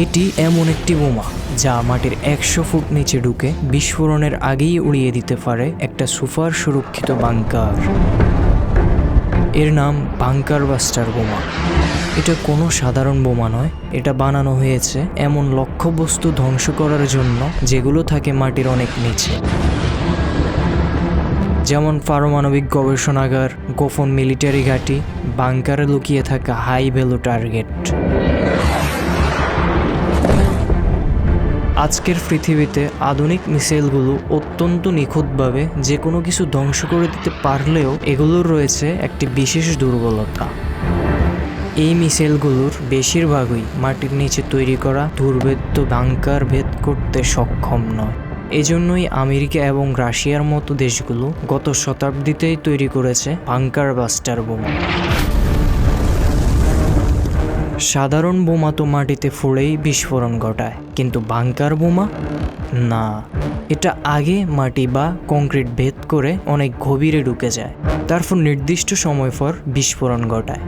এটি এমন একটি বোমা যা মাটির 100 ফুট নিচে ঢুকে বিস্ফোরণের আগেই উড়িয়ে দিতে পারে একটা সুপার সুরক্ষিত বাংকার। এর নাম বাংকার বাস্টার বোমা। এটা কোনো সাধারণ বোমা নয়, এটা বানানো হয়েছে এমন লক্ষ্যবস্তু ধ্বংস করার জন্য যেগুলো থাকে মাটির অনেক নিচে, যেমন পারমাণবিক গবেষণাগার, গোপন মিলিটারি ঘাঁটি, বাংকারে লুকিয়ে থাকা হাই ভ্যালু টার্গেট। আজকের পৃথিবীতে আধুনিক মিসাইলগুলো অত্যন্ত নিখুঁতভাবে যে কোনো কিছু ধ্বংস করে দিতে পারলেও এগুলোর রয়েছে একটি বিশেষ দুর্বলতা। এই মিসাইলগুলোর বেশিরভাগই মাটির নিচে তৈরি করা দুর্ভেদ্য বাংকার ভেদ করতে সক্ষম নয়। এজন্যই আমেরিকা এবং রাশিয়ার মতো দেশগুলো গত শতাব্দীতেই তৈরি করেছে বাংকার বাস্টার বোমা। সাধারণ বোমা তো মাটিতে ফুঁড়েই বিস্ফোরণ ঘটায়, কিন্তু বাংকার বোমা না, এটা আগে মাটি বা কংক্রিট ভেদ করে অনেক গভীরে ঢুকে যায়, তারপর নির্দিষ্ট সময় পর বিস্ফোরণ ঘটায়।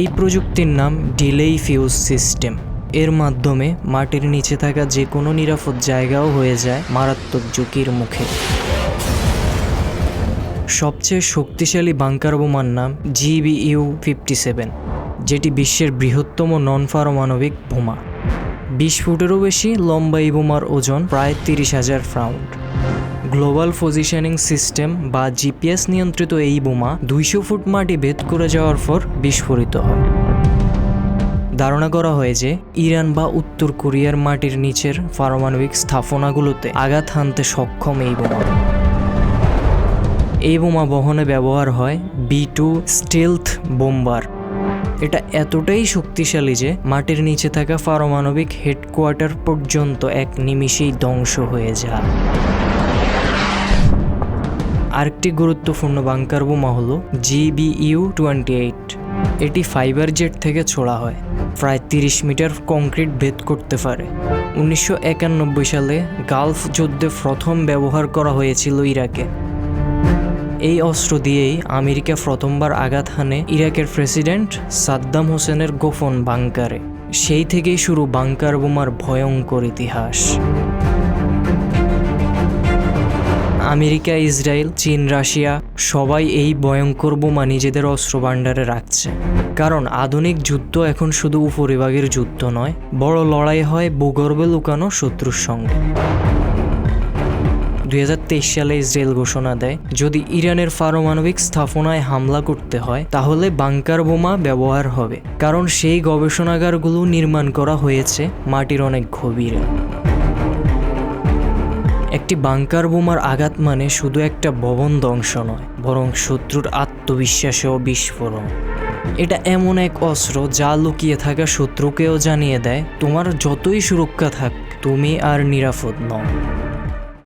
এই প্রযুক্তির নাম ডিলেই ফিউজ সিস্টেম। এর মাধ্যমে মাটির নিচে থাকা যে কোনো নিরাপদ জায়গাও হয়ে যায় মারাত্মক ঝুঁকির মুখে। সবচেয়ে শক্তিশালী বাংকার বোমার নাম GBU-57, যেটি বিশ্বের বৃহত্তম নন পারমাণবিক বোমা। 20 ফুটেরও বেশি লম্বা এই বোমার ওজন প্রায় 30,000 পাউন্ড। গ্লোবাল পজিশনিং সিস্টেম বা GPS নিয়ন্ত্রিত এই বোমা 200 ফুট মাটি ভেদ করে যাওয়ার পর বিস্ফোরিত হয়। ধারণা করা হয় যে ইরান বা উত্তর কোরিয়ার মাটির নিচের পারমাণবিক স্থাপনাগুলোতে আঘাত হানতে সক্ষম এই বোমা। এই বোমা বহনে ব্যবহার হয় B-2 স্টেলথ বোম্বার। এটা এতটাই শক্তিশালী যে মাটির নিচে থাকা পারমাণবিক হেডকোয়ার্টার পর্যন্ত এক নিমিষেই ধ্বংস হয়ে যায়। আরেকটি গুরুত্বপূর্ণ বাংকার বোমা হলো GBU-28। এটি ফাইবার জেট থেকে ছোড়া হয়, প্রায় 30 মিটার কংক্রিট ভেদ করতে পারে। 1991 সালে গালফ যুদ্ধে প্রথম ব্যবহার করা হয়েছিল ইরাকে। এই অস্ত্র দিয়েই আমেরিকা প্রথমবার আঘাত হানে ইরাকের প্রেসিডেন্ট সাদ্দাম হোসেনের গোপন বাংকারে। সেই থেকেই শুরু বাংকার বোমার ভয়ঙ্কর ইতিহাস। আমেরিকা, ইসরায়েল, চীন, রাশিয়া সবাই এই ভয়ঙ্কর বোমা নিজেদের অস্ত্র ভাণ্ডারে রাখছে, কারণ আধুনিক যুদ্ধ এখন শুধু উপরিভাগের যুদ্ধ নয়, বড় লড়াই হয় ভূগর্ভে লুকানো শত্রুর সঙ্গে। 2023 সালে ইসরায়েল ঘোষণা দেয়, যদি ইরানের পারমাণবিক স্থাপনায় হামলা করতে হয় তাহলে বাংকার বোমা ব্যবহার হবে, কারণ সেই গবেষণাগারগুলো নির্মাণ করা হয়েছে মাটির অনেক গভীরে। একটি বাংকার বোমার আঘাত মানে শুধু একটা ভবন ধ্বংস নয়, বরং শত্রুর আত্মবিশ্বাসেও বিস্ফোরণ। এটা এমন এক অস্ত্র যা লুকিয়ে থাকা শত্রুকেও জানিয়ে দেয়, তোমার যতই সুরক্ষা থাক, তুমি আর নিরাপদ নও।